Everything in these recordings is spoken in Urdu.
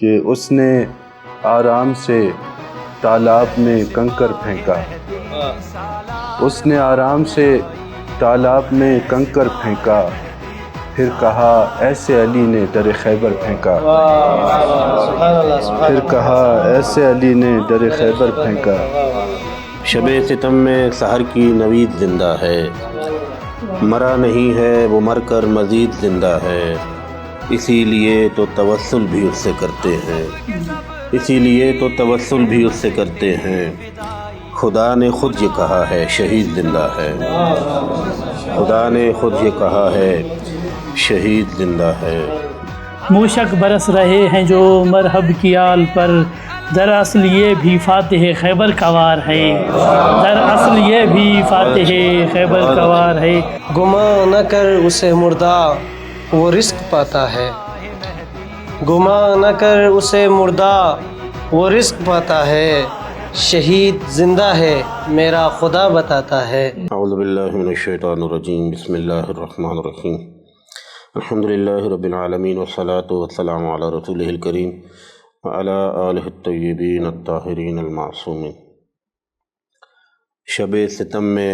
کہ اس نے آرام سے تالاب میں کنکر پھینکا، اس نے آرام سے تالاب میں کنکر پھینکا، پھر کہا ایسے علی نے در خیبر پھینکا، پھر کہا ایسے علی نے در خیبر پھینکا۔ شب ستم میں سحر کی نوید زندہ ہے، مرا نہیں ہے وہ مر کر مزید زندہ ہے، اسی لیے تو توسل بھی اس سے کرتے ہیں، اسی لیے تو توسل بھی اس سے کرتے ہیں، خدا نے خود یہ کہا ہے شہید زندہ ہے، خدا نے خود یہ کہا ہے شہید زندہ ہے۔ موشک برس رہے ہیں جو مرحب کی آل پر، دراصل یہ بھی فاتح خیبر کا وار ہے، دراصل یہ بھی فاتح خیبر کا وار ہے۔ گمان نہ کر اسے مردہ وہ رزق پاتا ہے، گمان نہ کر اسے مردہ وہ رزق پاتا ہے، شہید زندہ ہے میرا خدا بتاتا ہے۔ اعوذ باللہ من الشیطان الرجیم، بسم اللہ الرحمن الرحیم، الحمدللہ رب العالمین والصلاة والسلام علی رسولہ الکریم وعلی آلہ الطیبین الطاہرین المعصومین۔ شب ستم میں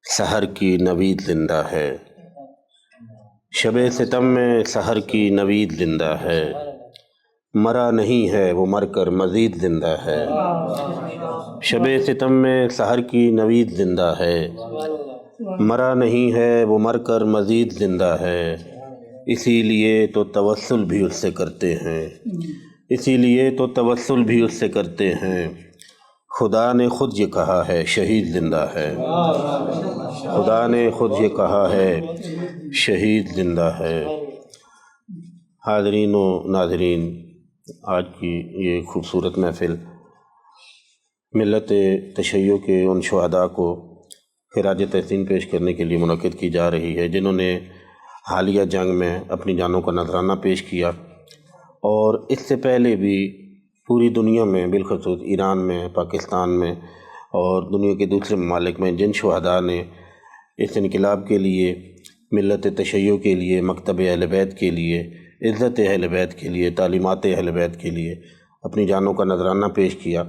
سحر کی نوید زندہ ہے، شب ستم میں سحر کی نوید زندہ ہے، مرا نہیں ہے وہ مر کر مزید زندہ ہے، شب ستم میں سحر کی نوید زندہ ہے، مرا نہیں ہے وہ مر کر مزید زندہ ہے، اسی لیے تو توسل بھی اس سے کرتے ہیں، اسی لیے تو توسل بھی اس سے کرتے ہیں، خدا نے خود یہ کہا ہے شہید زندہ ہے، خدا نے خود یہ کہا ہے شہید زندہ ہے۔ حاضرین و ناظرین، آج کی یہ خوبصورت محفل ملت تشیع کے ان شہداء کو خراج تحسین پیش کرنے کے لیے منعقد کی جا رہی ہے جنہوں نے حالیہ جنگ میں اپنی جانوں کا نذرانہ پیش کیا، اور اس سے پہلے بھی پوری دنیا میں بالخصوص ایران میں، پاکستان میں اور دنیا کے دوسرے ممالک میں جن شہداء نے اس انقلاب کے لیے، ملت تشیع کے لیے، مکتب اہل بیت کے لیے، عزت اہل بیت کے لیے، تعلیمات اہل بیت کے لیے اپنی جانوں کا نذرانہ پیش کیا،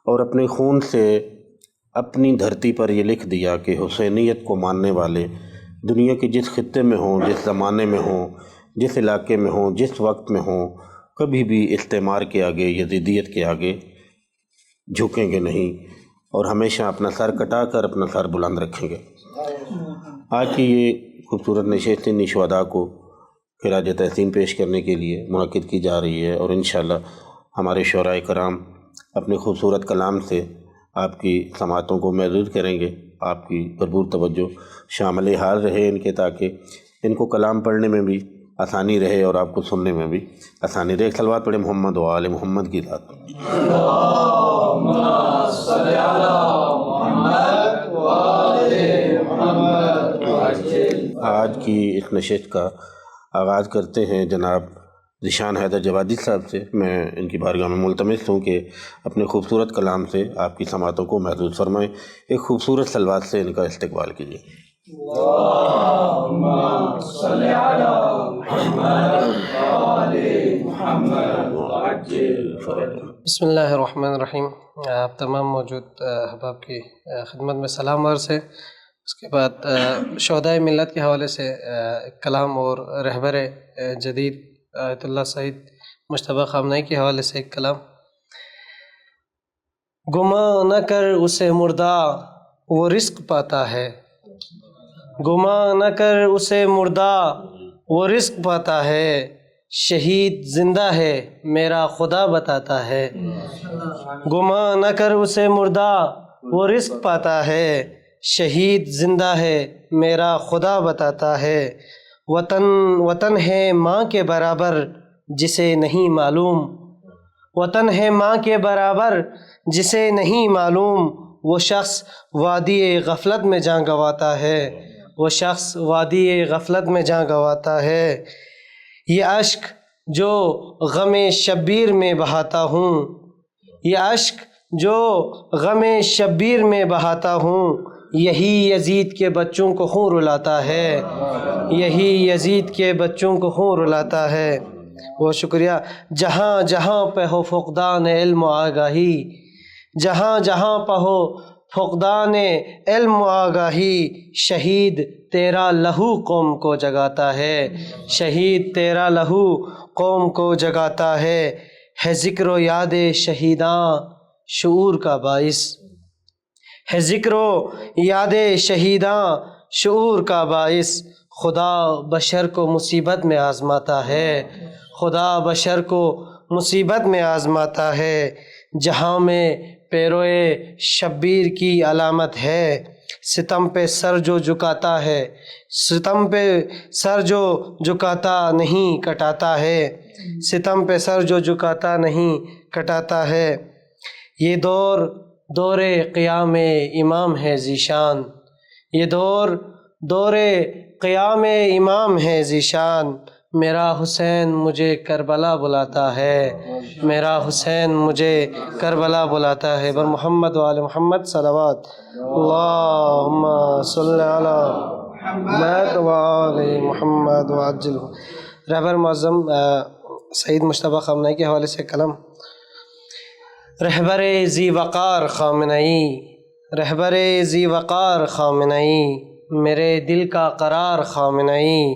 اور اپنے خون سے اپنی دھرتی پر یہ لکھ دیا کہ حسینیت کو ماننے والے دنیا کے جس خطے میں ہوں، جس زمانے میں ہوں، جس علاقے میں ہوں، جس وقت میں ہوں، کبھی بھی استعمار کے آگے، یزیدیت کے آگے جھکیں گے نہیں، اور ہمیشہ اپنا سر کٹا کر اپنا سر بلند رکھیں گے۔ آج کی یہ خوبصورت نشست ان شہداء کو خراج تحسین پیش کرنے کے لیے منعقد کی جا رہی ہے، اور انشاءاللہ ہمارے شعراء کرام اپنے خوبصورت کلام سے آپ کی سماعتوں کو محظوظ کریں گے۔ آپ کی بھرپور توجہ شامل حال رہے ان کے، تاکہ ان کو کلام پڑھنے میں بھی آسانی رہے اور آپ کو سننے میں بھی آسانی رہے۔ ایک صلوات پڑھیں محمد و آل محمد کی ذات۔ آج کی اس نشست کا آغاز کرتے ہیں جناب ذیشان حیدر جوادی صاحب سے۔ میں ان کی بارگاہ میں ملتمس ہوں کہ اپنے خوبصورت کلام سے آپ کی سماعتوں کو محظوظ فرمائیں۔ ایک خوبصورت صلوات سے ان کا استقبال کیجیے۔ بسم اللہ الرحمن الرحیم۔ آپ تمام موجود احباب کی خدمت میں سلام عرض ہے۔ اس کے بعد شہدائے ملت کے حوالے سے ایک کلام، اور رہبر جدید آیت اللہ سعید مجتبیٰ خامنہئی کے حوالے سے ایک کلام۔ گمان نہ کر اسے مردہ وہ رزق پاتا ہے، گمان نہ کر اسے مردہ وہ رزق پاتا ہے، شہید زندہ ہے میرا خدا بتاتا ہے۔ گمان نہ کر اسے مردہ وہ رزق پاتا ہے، شہید زندہ ہے میرا خدا بتاتا ہے۔ وطن ہے ماں کے برابر جسے نہیں معلوم، وطن ہے ماں کے برابر جسے نہیں معلوم، وہ شخص وادی غفلت میں جاں گنواتا ہے، وہ شخص وادی غفلت میں جاں گنواتا ہے۔ یہ اشک جو غم شبیر میں بہاتا ہوں، یہ اشک جو غم شبیر میں بہاتا ہوں، یہی یزید کے بچوں کو خون رلاتا ہے، یہی یزید کے بچوں کو خون رلاتا ہے۔ وہ شکریہ. جہاں جہاں پہ ہو فقدان علم و آگاہی، جہاں جہاں پہ ہو فقدان علم و آگاہی، شہید تیرا لہو قوم کو جگاتا ہے، شہید تیرا لہو قوم کو جگاتا ہے ذکر و یاد شہیداں شعور کا باعث، ہے ذکر و یاد شہیداں شعور کا باعث. خدا بشر کو مصیبت میں آزماتا ہے، خدا بشر کو مصیبت میں آزماتا ہے. جہاں میں پیروئے شبیر کی علامت ہے، ستم پہ سر جو جھکاتا ہے، ستم پہ سر جو جھکاتا نہیں کٹاتا ہے، ستم پہ سر جو جھکاتا نہیں کٹاتا ہے. یہ دور قیام امام ہے ذیشان، یہ دور قیام امام ہے ذیشان. میرا حسین مجھے کربلا بلاتا ہے، میرا حسین مجھے کربلا بلاتا ہے. بر محمد و آل محمد صلوات. اللہم صلی علی محمد و آل محمد وعجل. رہبر معظم سعید مشتبہ خامنہئی کے حوالے سے کلام. رہبر ذی وقار خامنہئی، رہبر ذی وقار خامنہئی، میرے دل کا قرار خامنہئی،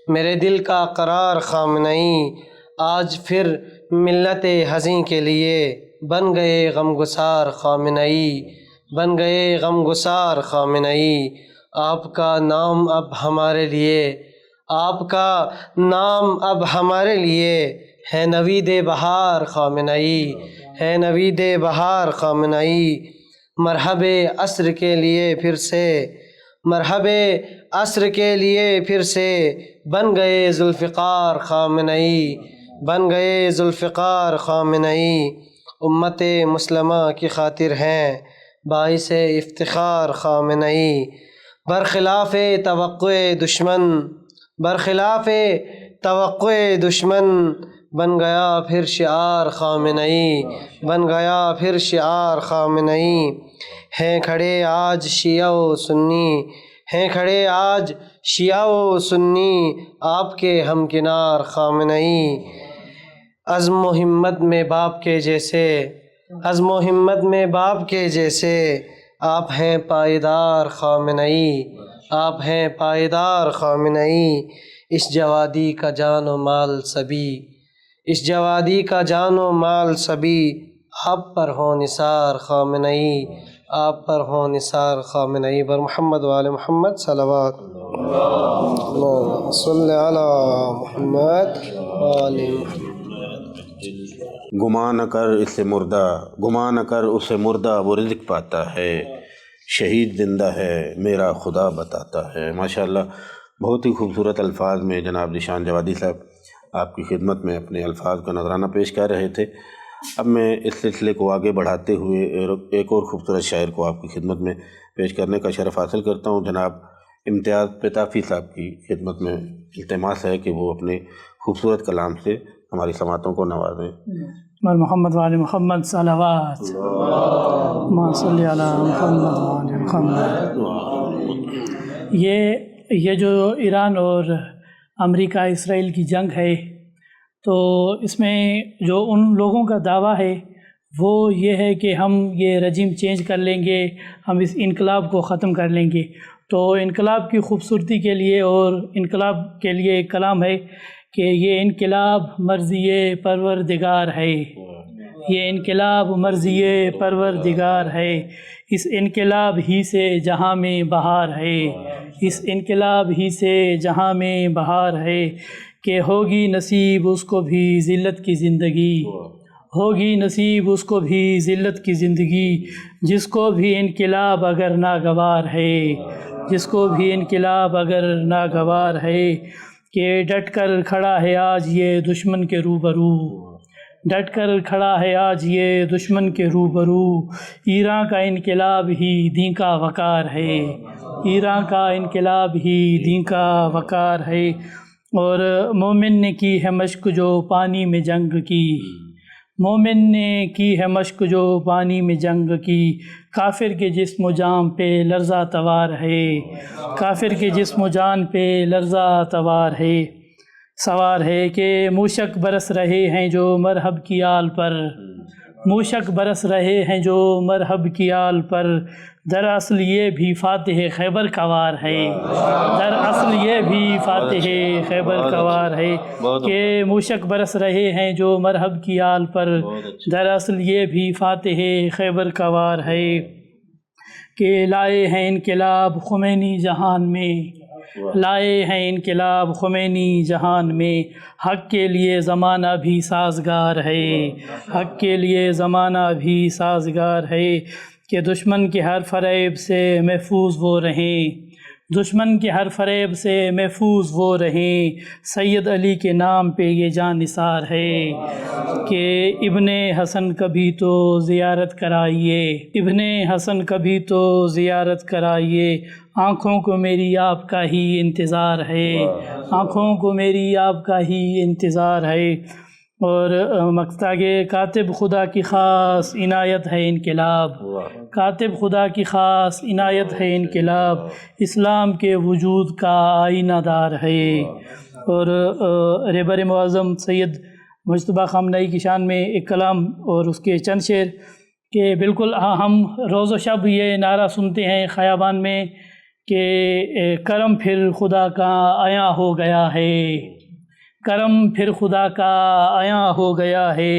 میرے دل کا قرار خامنہئی. آج پھر ملت ہزیں کے لیے بن گئے غمگسار خامنہئی، بن گئے غمگسار خامنہئی. آپ کا نام اب ہمارے لیے، آپ کا نام اب ہمارے لیے ہے نوید بہار خامنہئی، ہے نوید بہار خامنہئی. مرحب عصر کے لیے پھر سے، مرحب عصر کے لیے پھر سے بن گئے ذوالفقار خامنہئی، بن گئے ذوالفقار خامنہئی. امت مسلمہ کی خاطر ہیں باعث افتخار خامنہئی. برخلاف توقع دشمن، برخلاف توقع دشمن بن گیا پھر شعار خامنہئی، بن گیا پھر شعار خامنہئی. ہیں کھڑے آج شیعہ و سنی، ہیں کھڑے آج شیعہ و سنی آپ کے ہمکنار خامنہئی. عزم و ہمت میں باپ کے جیسے، عزم و ہمت میں باپ کے جیسے آپ ہیں پائیدار خامنہئی، آپ ہیں پائیدار خامنہئی. اس جوادی کا جان و مال سبھی، اس جوادی کا جان و مال سبھی آپ پر ہو نثار خامنہئی، آپ پر ہو نثار خامنہئی. بر محمد و آل محمد صلوات. اللہم صلی علی محمد و آل محمد. گمان نہ کر اس سے مردہ، گمان نہ کر اس سے مردہ وہ رزق پاتا ہے، شہید زندہ ہے میرا خدا بتاتا ہے. ماشاءاللہ بہت ہی خوبصورت الفاظ میں جناب ذیشان جوادی صاحب آپ کی خدمت میں اپنے الفاظ کا نذرانہ پیش کر رہے تھے. اب میں اس سلسلے کو آگے بڑھاتے ہوئے ایک اور خوبصورت شاعر کو آپ کی خدمت میں پیش کرنے کا شرف حاصل کرتا ہوں. جناب امتیاز پیتافی صاحب کی خدمت میں التماس ہے کہ وہ اپنے خوبصورت کلام سے ہماری سماعتوں کو نوازیں. بر محمد وعلی محمد صلوات. اللہم صلی علی محمد وعلی محمد. یہ جو ایران اور امریکہ اسرائیل کی جنگ ہے، تو اس میں جو ان لوگوں کا دعویٰ ہے وہ یہ ہے کہ ہم یہ رجیم چینج کر لیں گے، ہم اس انقلاب کو ختم کر لیں گے. تو انقلاب کی خوبصورتی کے لیے اور انقلاب کے لیے ایک کلام ہے کہ یہ انقلاب مرضی پروردگار ہے، یہ انقلاب مرضی پروردگار ہے، اس انقلاب ہی سے جہاں میں بہار ہے، اس انقلاب ہی سے جہاں میں بہار ہے. کہ ہوگی نصیب اس کو بھی ذلت کی زندگی، ہوگی نصیب اس کو بھی ذلت کی زندگی، جس کو بھی انقلاب اگر ناگوار ہے، جس کو بھی انقلاب اگر ناگوار ہے. کہ ڈٹ کر کھڑا ہے آج یہ دشمن کے روبرو، ڈٹ کر کھڑا ہے آج یہ دشمن کے روبرو. ایران کا انقلاب ہی دین کا وقار ہے، ایران کا انقلاب ہی دین کا وقار ہے. اور مومن نے کی ہے مشق جو پانی میں جنگ کی، مومن نے کی ہے مشق جو پانی میں جنگ کی. کافر کے جسم و جان پہ لرزہ توار ہے، کافر کے جسم و جان پہ لرزہ توار ہے. سوار ہے کہ موشک برس رہے ہیں جو مرحب کی آل پر، موشک برس رہے ہیں جو مرحب کی آل پر، دراصل یہ بھی فاتح خیبر کا وار ہے، دراصل یہ بھی فاتح خیبر کا وار ہے کہ موشک برس رہے ہیں جو مرحب کی آل پر، دراصل یہ بھی فاتح خیبر کا وار ہے کہ لائے ہیں انقلاب خمینی جہان میں، لائے ہیں انقلاب خمینی جہان میں، حق کے لیے زمانہ بھی سازگار ہے، حق کے لیے زمانہ بھی سازگار ہے کہ دشمن کے ہر فریب سے محفوظ وہ رہیں، دشمن کے ہر فریب سے محفوظ وہ رہیں، سید علی کے نام پہ یہ جان نثار ہے کہ ابن حسن کبھی تو زیارت کرائیے، ابن حسن کبھی تو زیارت کرائیے، آنکھوں کو میری آپ کا ہی انتظار ہے، آنکھوں کو میری آپ کا ہی انتظار ہے۔ اور مقصد کہ کاتب خدا کی خاص عنایت ہے انقلاب، کاتب خدا کی خاص عنایت ہے انقلاب، اسلام کے وجود کا آئینہ دار ہے۔ اور رہبر معظم سید مجتبیٰ خامنہئی کی شان میں ایک کلام اور اس کے چند شعر کہ بالکل ہم روز و شب یہ نعرہ سنتے ہیں خیابان میں کہ کرم پھر خدا کا عیاں ہو گیا ہے، کرم پھر خدا کا عیاں ہو گیا ہے،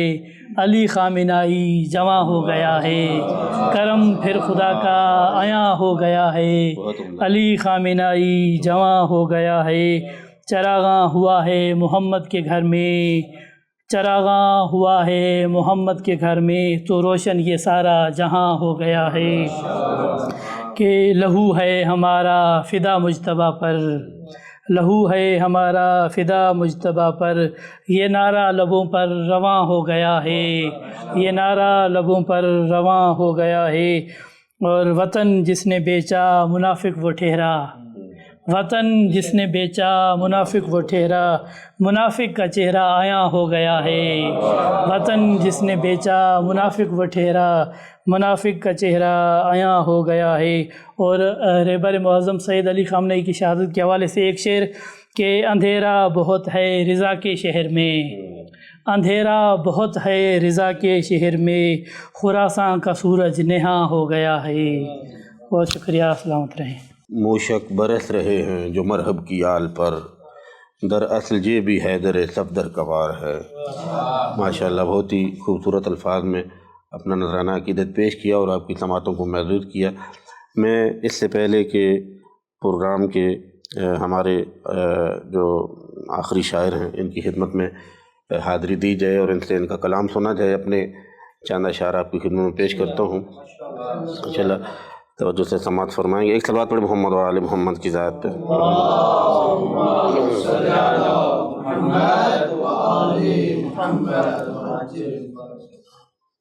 علی خامنہئی جواں ہو گیا ہے، کرم پھر خدا کا عیاں ہو گیا ہے، علی خامنہئی جواں ہو گیا ہے، چراغاں ہوا ہے محمد کے گھر میں، چراغاں ہوا ہے محمد کے گھر میں، تو روشن یہ سارا جہاں ہو گیا ہے کہ لہو ہے ہمارا فدا مجتبیٰ پر، لہو ہے ہمارا فدا مجتبیٰ پر، یہ نعرہ لبوں پر رواں ہو گیا ہے، یہ نعرہ لبوں پر رواں ہو گیا ہے۔ اور وطن جس نے بیچا منافق وہ ٹھہرا، وطن جس نے بیچا منافق وہ ٹھہرا، منافق کا چہرہ عیاں ہو گیا ہے، وطن جس نے بیچا منافق وہ ٹھہرا، منافق کا چہرہ عیاں ہو گیا ہے۔ اور رہبر معظم سید علی خامنہئی کی شہادت کے حوالے سے ایک شعر کہ اندھیرا بہت ہے رضا کے شہر میں، اندھیرا بہت ہے رضا کے شہر میں، خراساں کا سورج نہاں ہو گیا ہے۔ بہت شکریہ، سلامت رہیں۔ موشک برس رہے ہیں جو مرحب کی آل پر، دراصل یہ بھی حیدر صفدر کا وار ہے۔ ماشاءاللہ بہت ہی خوبصورت الفاظ میں اپنا نذرانہ عقیدت پیش کیا اور آپ کی سماعتوں کو محظوظ کیا۔ میں اس سے پہلے کہ پروگرام کے ہمارے جو آخری شاعر ہیں ان کی خدمت میں حاضری دی جائے اور ان سے ان کا کلام سنا جائے، اپنے چند اشعار آپ کی خدمت میں پیش کرتا ہوں۔ انشاءاللہ توجہ سے سماعت فرمائیں گے۔ ایک صلوات پڑھیں محمد و آل محمد کی ذات پہ۔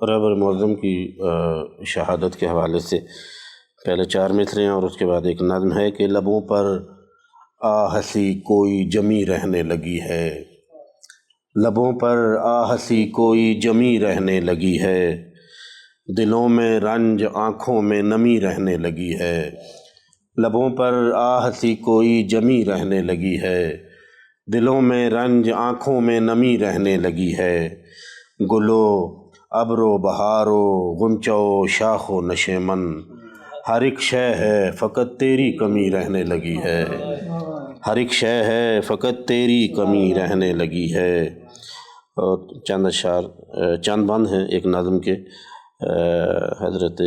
رہبر معظم کی شہادت کے حوالے سے پہلے 4 مصرے ہیں اور اس کے بعد ایک نظم ہے کہ لبوں پر آہسی کوئی جمی رہنے لگی ہے، لبوں پر آہسی کوئی جمی رہنے لگی ہے، دلوں میں رنج آنکھوں میں نمی رہنے لگی ہے، لبوں پر آہسی کوئی جمی رہنے لگی ہے، دلوں میں رنج آنکھوں میں نمی رہنے لگی ہے، گلو ابرو بہارو غنچو شاخ و نشیمن، ہر ایک شے ہے فقط تیری کمی رہنے لگی ہے، ہر ایک شے ہے فقط تیری کمی رہنے لگی ہے۔ اور چند اشعار چند بند ہیں ایک نظم کے، حضرت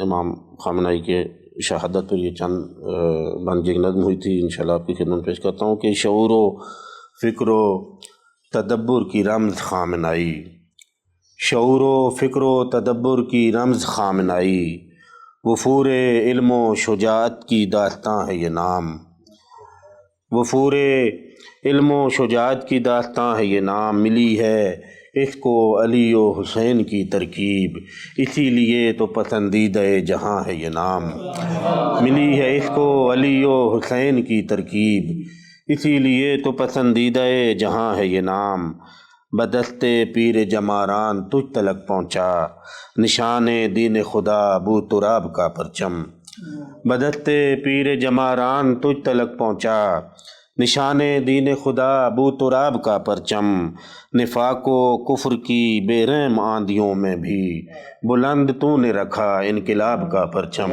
امام خامنہئی کے شہادت پر یہ چند بند کی ایک نظم ہوئی تھی، انشاءاللہ آپ کی خدمت پیش کرتا ہوں کہ شعور و فکر و تدبر کی رمز خامنہئی، شعور و فکر و تدبر کی رمز خامنہئی، وفور علم و شجاعت کی داستاں ہے یہ نام، وفور علم و شجاعت کی داستاں ہے یہ نام، ملی ہے اس کو علی و حسین کی ترکیب، اسی لیے تو پسندیدہ جہاں ہے یہ نام، ملی ہے اس کو علی و حسین کی ترکیب، اسی لیے تو پسندیدہ جہاں ہے یہ نام، بدست پیر جماران تجھ تلک پہنچا، نشان دین خدا ابو تراب کا پرچم، بدست پیر جماران تجھ تلک پہنچا، نشان دین خدا ابو تراب کا پرچم، نفاق و کفر کی بے رحم آندھیوں میں بھی بلند تو نے رکھا انقلاب کا پرچم۔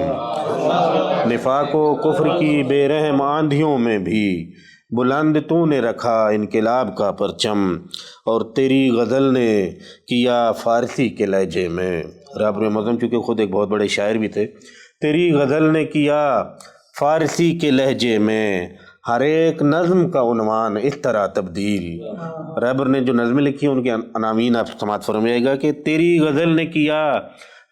نفاق و کفر کی بے رحم آندھیوں میں بھی بلند تو نے رکھا انقلاب کا پرچم، اور تیری غزل نے کیا فارسی کے لہجے میں۔ رابر مظم چونکہ خود ایک بہت بڑے شاعر بھی تھے، تیری غزل نے کیا فارسی کے لہجے میں ہر ایک نظم کا عنوان اس طرح تبدیل۔ رابر نے جو نظمیں لکھی ہیں ان کے عناوین آپ سماعت فرمائیے گا کہ تیری غزل نے کیا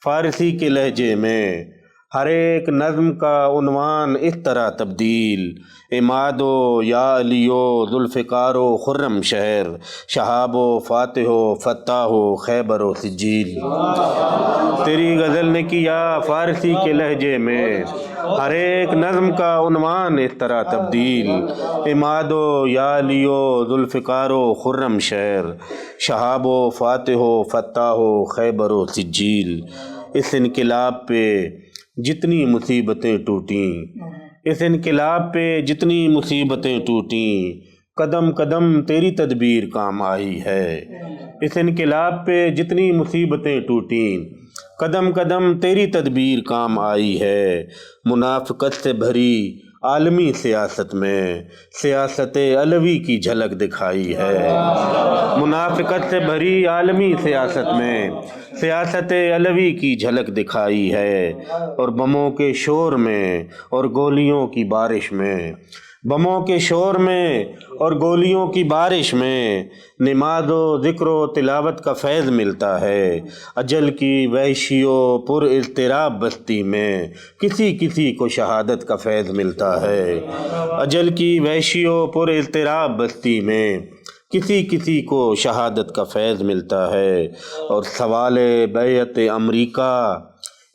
فارسی کے لہجے میں ہر ایک نظم کا عنوان اس طرح تبدیل، عماد و یا علی و ذوالفقار و خرم شہر، شہاب و فاتح و فتح و خیبر و سجیل۔ تیری غزل نے کیا فارسی کے لہجے میں ہر ایک نظم کا عنوان اس طرح تبدیل، عماد و یا علی و ذوالفقار و خرم شہر، شہاب و فاتح و فتح و خیبر و سجیل۔ اس انقلاب پہ جتنی مصیبتیں ٹوٹیں، اس انقلاب پہ جتنی مصیبتیں ٹوٹیں، قدم قدم تیری تدبیر کام آئی ہے۔ اس انقلاب پہ جتنی مصیبتیں ٹوٹیں، قدم قدم تیری تدبیر کام آئی ہے۔ منافقت سے بھری عالمی سیاست میں سیاست علوی کی جھلک دکھائی ہے۔ منافقت سے بھری عالمی سیاست میں سیاست علوی کی جھلک دکھائی ہے، اور بموں کے شور میں اور گولیوں کی بارش میں، بموں کے شور میں اور گولیوں کی بارش میں نماز و ذکر و تلاوت کا فیض ملتا ہے۔ اجل کی وحشی و پر اضطراب بستی میں کسی کسی کو شہادت کا فیض ملتا ہے۔ اجل کی وحشی و پر اضطراب بستی میں کسی کسی کو شہادت کا فیض ملتا ہے، اور سوال بیعت امریکہ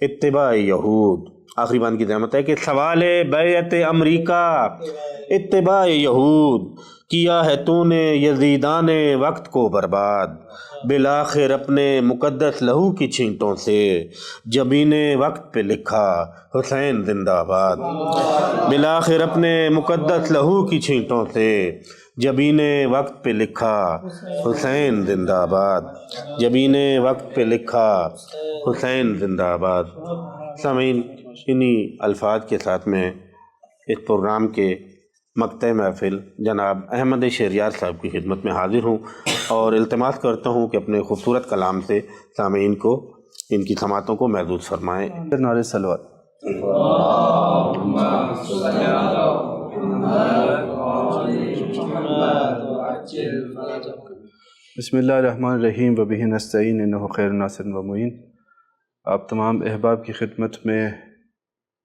اتباع یہود۔ آخری بان کی زحمت ہے کہ سوال بیعت امریکہ اتباع یہود، کیا ہے تو نے یزیدان وقت کو برباد، بالآخر اپنے مقدس لہو کی چھینٹوں سے جبین وقت پہ لکھا حسین زندہ آباد۔ بالآخر اپنے مقدس لہو کی چھینٹوں سے جبین وقت پہ لکھا حسین زندہ آباد، جبین وقت پہ لکھا حسین زندہ آباد۔ سامعین، انہی الفاظ کے ساتھ میں اس پروگرام کے مقطع محفل جناب احمد شہریار صاحب کی خدمت میں حاضر ہوں، اور التماس کرتا ہوں کہ اپنے خوبصورت کلام سے سامعین کو ان کی سماعتوں کو محظوظ فرمائیں۔ نعرہ صلوات۔ بسم اللہ الرحمن الرحیم وبہ نستعین انہ خیر ناصر و معین۔ آپ تمام احباب کی خدمت میں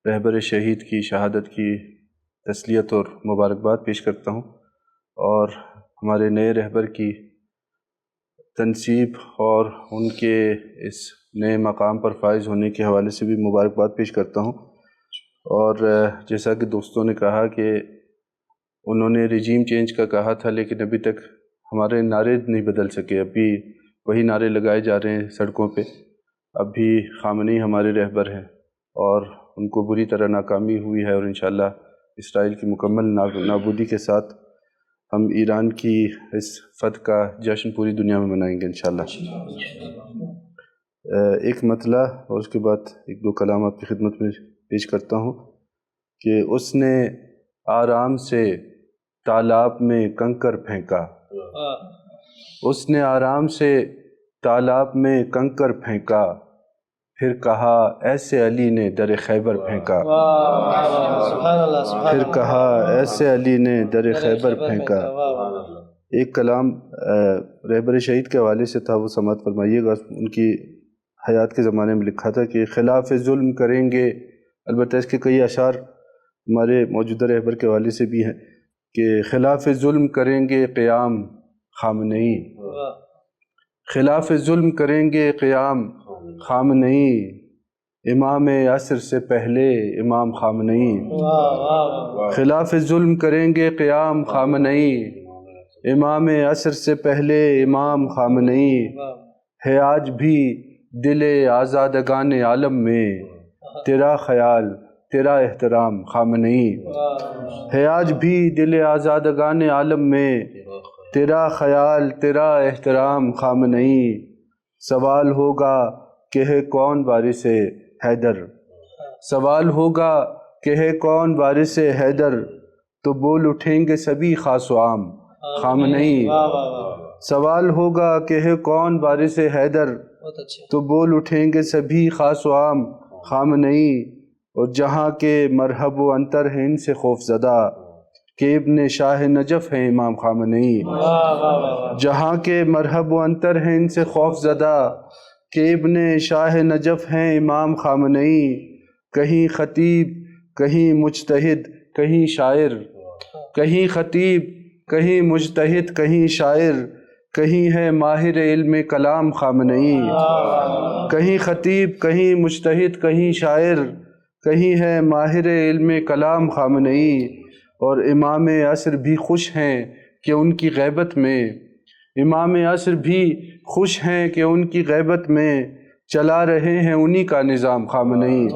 رہبر شہید کی شہادت کی تسلیت اور مبارکباد پیش کرتا ہوں، اور ہمارے نئے رہبر کی تنصیب اور ان کے اس نئے مقام پر فائز ہونے کے حوالے سے بھی مبارکباد پیش کرتا ہوں۔ اور جیسا کہ دوستوں نے کہا کہ انہوں نے رجیم چینج کا کہا تھا، لیکن ابھی تک ہمارے نعرے نہیں بدل سکے، ابھی وہی نعرے لگائے جا رہے ہیں سڑکوں پہ۔ اب بھی خامنئی ہمارے رہبر ہیں، اور ان کو بری طرح ناکامی ہوئی ہے، اور انشاءاللہ اسرائیل کی مکمل نابودی کے ساتھ ہم ایران کی اس فتح کا جشن پوری دنیا میں منائیں گے انشاءاللہ۔ ایک مطلع اور اس کے بعد ایک دو کلام آپ کی خدمت میں پیش کرتا ہوں کہ اس نے آرام سے تالاب میں کنکر پھینکا، اس نے آرام سے تالاب میں کنکر پھینکا، پھر کہا ایسے علی نے در خیبر پھینکا، پھر کہا ایسے علی نے در خیبر پھینکا۔ ایک کلام رہبر شہید کے حوالے سے تھا، وہ سماعت فرمائیے گا۔ ان کی حیات کے زمانے میں لکھا تھا کہ خلاف ظلم کریں گے، البتہ اس کے کئی اشعار ہمارے موجودہ رہبر کے حوالے سے بھی ہیں کہ خلاف ظلم کریں گے قیام خامنئی، خلاف ظلم کریں گے قیام خامنئی، امام عصر سے پہلے امام خامنئی، خلاف ظلم کریں گے قیام خامنئی، امام عصر سے پہلے امام خامنئی، ہے آج بھی دل آزادگان عالم میں تیرا خیال تیرا احترام خامنئی، ہے آج بھی دل آزادگان عالم میں تیرا خیال تیرا احترام خامنئی۔ سوال ہوگا کہ ہے کون وارث حیدر، سوال ہوگا کہ ہے کون وارث حیدر، تو بول اٹھیں گے سبھی خاص و عام خامنئی۔ سوال ہوگا کہ ہے کون وارث حیدر، تو بول اٹھیں گے سبھی خاص و عام خامنئی۔ اور جہاں کے مرحب و انتر ہیں ان سے خوف زدہ، کہ ابن شاہ نجف ہیں امام خامنئی۔ جہاں کے مرحب و انتر ہیں ان سے خوف زدہ، کہ ابن شاہ نجف ہیں امام خامنئی۔ کہیں خطیب کہیں مجتہد کہیں شاعر، کہیں خطیب کہیں مجتہد کہیں شاعر، کہیں ہے ماہر علم کلام خامنئی۔ کہیں خطیب کہیں مجتہد کہیں شاعر، کہیں ہے ماہر علم کلام خامنئی۔ اور امام عصر بھی خوش ہیں کہ ان کی غیبت میں، امام عصر بھی خوش ہیں کہ ان کی غیبت میں چلا رہے ہیں انہی کا نظام خامنئی۔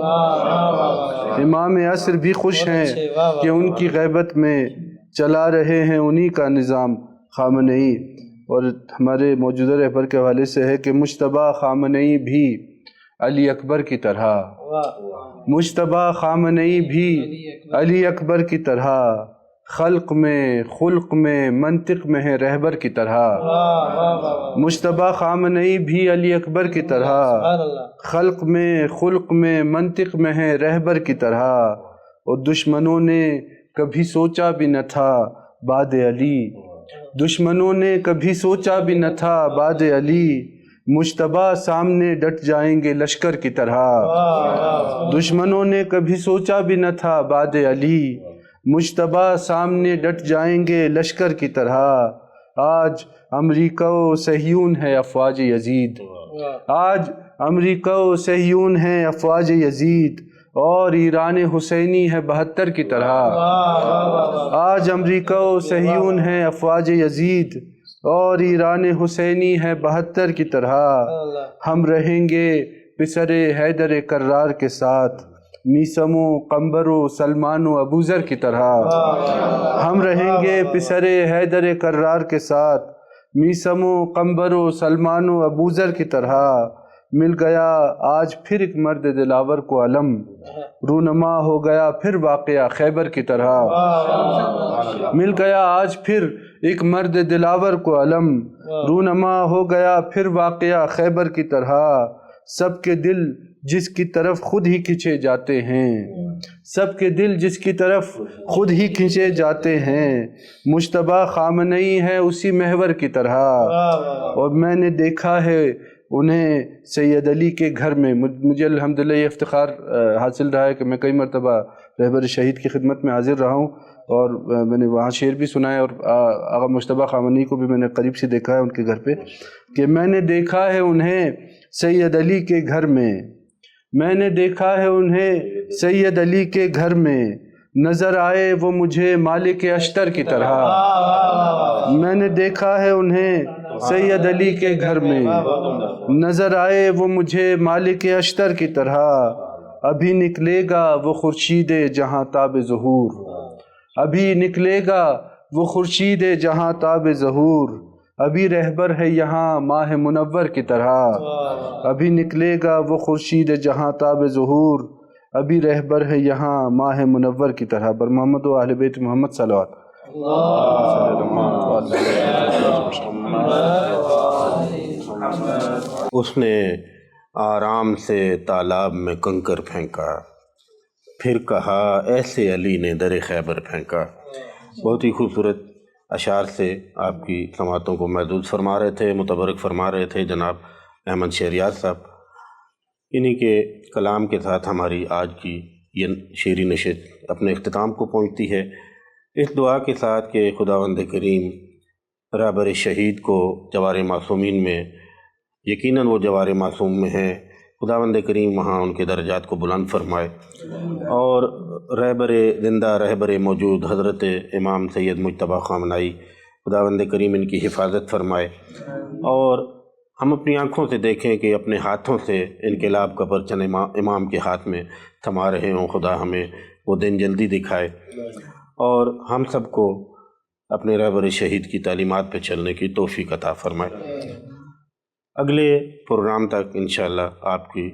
امام عصر بھی خوش ہیں کہ ان کی غیبت میں چلا رہے ہیں انہی کا نظام خامنئی۔ اور ہمارے موجودہ رہبر کے حوالے سے ہے کہ مجتبیٰ خامنئی بھی علی اکبر کی طرح، مجتبیٰ خامنئی بھی علی اکبر کی طرح، خلق میں خلق میں منطق میں ہے رہبر کی طرح۔ مجتبیٰ خامنئی بھی علی اکبر کی طرح، خلق میں خلق میں منطق میں ہے رہبر کی طرح۔ اور دشمنوں نے کبھی سوچا بھی نہ تھا بعد علی، دشمنوں نے کبھی سوچا بھی نہ تھا بعد علی، مجتبیٰ سامنے ڈٹ جائیں گے لشکر کی طرح۔ دشمنوں نے کبھی سوچا بھی نہ تھا بعد علی، مجتبیٰ سامنے ڈٹ جائیں گے لشکر کی طرح۔ آج امریکہ و صہیون ہے افواج یزید، آج امریکہ و صہیون ہے افواج یزید، اور ایران حسینی ہے 72 کی طرح۔ آج امریکہ و صہیون ہے افواج یزید، اور ایران حسینی ہے 72 کی طرح۔ ہم رہیں گے پسر حیدر کرار کے ساتھ، میثم و قمبر و سلمان و ابوذر کی طرح۔ ہم رہیں گے پسر حیدر کرار کے ساتھ، میثم و قمبر و سلمان و ابوذر کی طرح۔ مل گیا آج پھر ایک مرد دلاور کو علم، رونما ہو گیا پھر واقعہ خیبر کی طرح۔ مل گیا آج پھر ایک مرد دلاور کو علم، رونما ہو گیا پھر واقعہ خیبر کی طرح۔ سب کے دل جس کی طرف خود ہی کھنچے جاتے ہیں، سب کے دل جس کی طرف خود ہی کھنچے جاتے ہیں، مجتبیٰ خامنئی ہے اسی محور کی طرح۔ اور میں نے دیکھا ہے انہیں سید علی کے گھر میں، مجھے الحمدللہ یہ افتخار حاصل رہا ہے کہ میں کئی مرتبہ رہبر شہید کی خدمت میں حاضر رہا ہوں، اور میں نے وہاں شعر بھی سنا ہے، اور آقا مجتبیٰ خامنئی کو بھی میں نے قریب سے دیکھا ہے ان کے گھر پہ، کہ میں نے دیکھا ہے انہیں سید علی کے گھر میں، میں نے دیکھا ہے انہیں سید علی کے گھر میں، نظر آئے وہ مجھے مالک اشتر کی طرح۔ میں نے دیکھا ہے انہیں سید علی کے گھر میں، نظر آئے وہ مجھے مالک اشتر کی طرح۔ ابھی نکلے گا وہ خورشید جہاں تاب ظہور، ابھی نکلے گا وہ خورشید جہاں تاب ظہور، ابھی رہبر ہے یہاں ماہ منور کی طرح۔ ابھی نکلے گا وہ خورشید جہاں تاب ظہور، ابھی رہبر ہے یہاں ماہ منور کی طرح۔ بر محمد و اہل بیت محمد صلوات۔ اس نے آرام سے تالاب میں کنکر پھینکا، پھر کہا ایسے علی نے در خیبر پھینکا۔ بہت ہی خوبصورت اشعار سے آپ کی سماعتوں کو محدود فرما رہے تھے، متبرک فرما رہے تھے جناب احمد شہریار صاحب۔ انہی کے کلام کے ساتھ ہماری آج کی یہ شعری نشست اپنے اختتام کو پہنچتی ہے، اس دعا کے ساتھ کہ خداوند کریم رہبر شہید کو جوار معصومین میں، یقیناً وہ جوار معصوم میں ہیں، خداوند کریم وہاں ان کے درجات کو بلند فرمائے، اور رہبر زندہ رہبر موجود حضرت امام سید مجتبیٰ خامنئی، خداوند کریم ان کی حفاظت فرمائے، اور ہم اپنی آنکھوں سے دیکھیں کہ اپنے ہاتھوں سے انقلاب کا پرچم امام کے ہاتھ میں تھما رہے ہوں۔ خدا ہمیں وہ دن جلدی دکھائے اور ہم سب کو اپنے رہبر شہید کی تعلیمات پہ چلنے کی توفیق عطا فرمائے۔ اگلے پروگرام تک انشاءاللہ آپ کی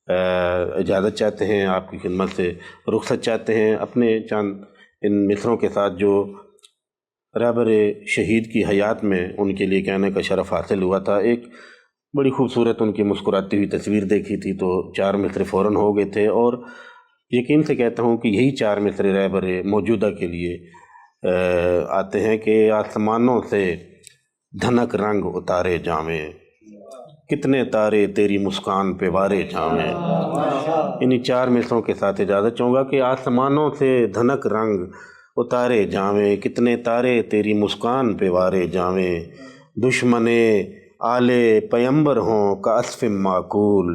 اجازت چاہتے ہیں، آپ کی خدمت سے رخصت چاہتے ہیں، اپنے چند ان مصروں کے ساتھ جو رہبر شہید کی حیات میں ان کے لیے کہنے کا شرف حاصل ہوا تھا۔ ایک بڑی خوبصورت ان کی مسکراتی ہوئی تصویر دیکھی تھی تو 4 مصرے فوراً ہو گئے تھے، اور یقین سے کہتا ہوں کہ یہی 4 مصرے رہبر موجودہ کے لیے آتے ہیں کہ آسمانوں سے دھنک رنگ اتارے جاویں، کتنے تارے تیری مسکان پہ وارے جاویں۔ انہی 4 مصروں کے ساتھ اجازت چاہوں گا کہ آسمانوں سے دھنک رنگ اتارے جاویں، کتنے تارے تیری مسکان پہ وارے جاویں، دشمنے آل پیمبر ہوں کا اسف معقول،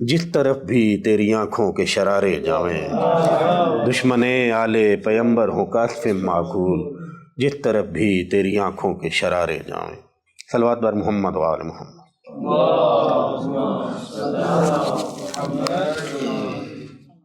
جس طرف بھی تیری آنکھوں کے شرارے جاویں، دشمنے آل پیمبر ہوں کا اسف معقول، جس طرف بھی تیری آنکھوں کے شرارے جاویں۔ صلوات بر محمد و آل محمد۔